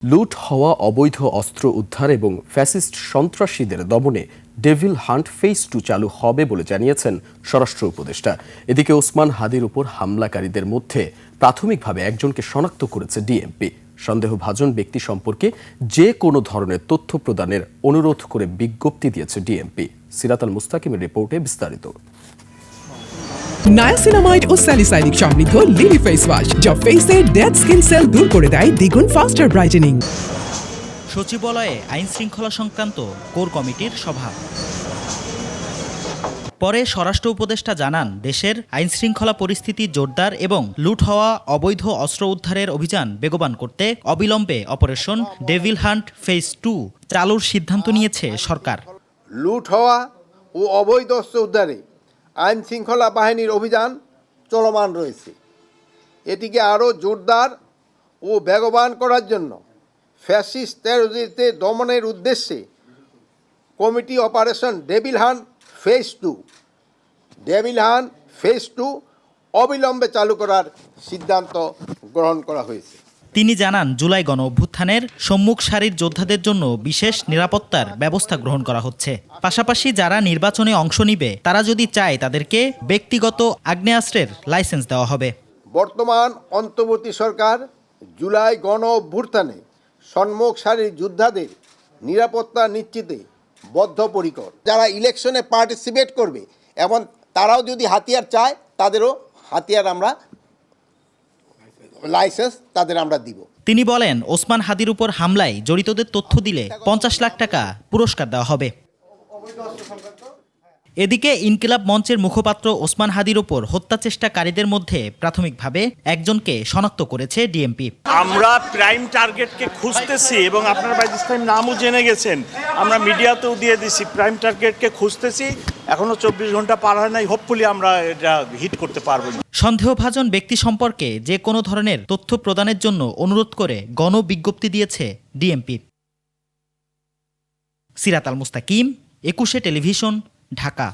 লুট হওয়া অবৈধ অস্ত্র উদ্ধার এবং ফ্যাসিস্ট সন্ত্রাসীদের দমনে ডেভিল হান্ট ফেজ 2 চালু হবে বলে জানিয়েছেন স্বরাষ্ট্র উপদেষ্টা। এদিকে ওসমান হাদির উপর হামলাকারীদের মধ্যে প্রাথমিকভাবে একজনকে শনাক্ত করেছে ডিএমপি। সন্দেহভাজন ব্যক্তি সম্পর্কে যে কোনো ধরনের তথ্য প্রদানের অনুরোধ করে বিজ্ঞপ্তি দিয়েছে ডিএমপি। সিরাত আল মুস্তাকিমের রিপোর্টে বিস্তারিত। নায়াসিনামাইড ও স্যালিসাইলিক সমৃদ্ধ লিলি ফেস ওয়াশ যা ফেসের ডেড স্কিন সেল দূর করে দেয় দ্বিগুণ ফাস্টার ব্রাইটেনিং। সচিবালয়ে আইন শৃঙ্খলা সংক্রান্ত কোর কমিটির সভা। পরে স্বরাষ্ট্র উপদেষ্টা জানান, দেশের আইন শৃঙ্খলা পরিস্থিতি জোরদার এবং লুট হওয়া অবৈধ অস্ত্র উদ্ধারের অভিযান বেগবান করতে অবিলম্বে অপারেশন ডেভিল হান্ট ফেজ 2 চালুর সিদ্ধান্ত নিয়েছে সরকার। লুট হওয়া ও অবৈধ অস্ত্র উদ্ধারে আইন শৃঙ্খলা বাহিনীর অভিযান চলমান রয়েছে। এটিকে আরও জোরদার ও বেগবান করার জন্য ফ্যাসিস্ট টেররিস্টদের দমনের উদ্দেশ্যে committee operation devil hunt phase 2 অবিলম্বে চালু করার সিদ্ধান্ত গ্রহণ করা হয়েছে। তিনি জানান, জুলাই গণ অভ্যুত্থানের সম্মুখ সারির যোদ্ধাদের জন্য বিশেষ নিরাপত্তার ব্যবস্থা গ্রহণ করা হচ্ছে। পাশাপাশি যারা নির্বাচনে অংশ নিবে তারা যদি চায় তাদেরকে ব্যক্তিগত আগ্নেয়াস্ত্রের লাইসেন্স দেওয়া হবে। বর্তমান অন্তর্বর্তী সরকার জুলাই গণ অভ্যুত্থানে সম্মুখ সারির যোদ্ধাদের নিরাপত্তা নিশ্চিতে বদ্ধপরিকর। যারা ইলেকশনে পার্টিসিপেট করবে এবং তারাও যদি হাতিয়ার চায় তাদেরও হাতিয়ার লাইসেন্স তাদের আমরা দিব। তিনি বলেন, ওসমান হাদির উপর হামলায় জড়িতদের তথ্য দিলে 50 লাখ টাকা পুরস্কার দেওয়া হবে। এদিকে ইনকিলাব মঞ্চের মুখপাত্র ওসমান হাদির উপর হত্যা চেষ্টাকারীদের মধ্যে প্রাথমিকভাবে একজনকে শনাক্ত করেছে ডিএমপি। আমরা প্রাইম টার্গেটকে খুঁজতেছি এবং আপনার বাইজিস টাইম নামও জেনে গেছেন, আমরা মিডিয়াতেও দিয়ে দিছি। প্রাইম টার্গেটকে খুঁজতেছি, এখনো 24 ঘন্টা পার হয় নাই, হোপফুলি আমরা এটা হিট করতে পারবো। সন্দেহভাজন ব্যক্তি সম্পর্কে যে কোনো ধরনের তথ্য প্রদানের জন্য অনুরোধ করে গণবিজ্ঞপ্তি দিয়েছে ডিএমপি। সিরাত আল মুস্তাকিম, 21 টেলিভিশন, ঢাকা।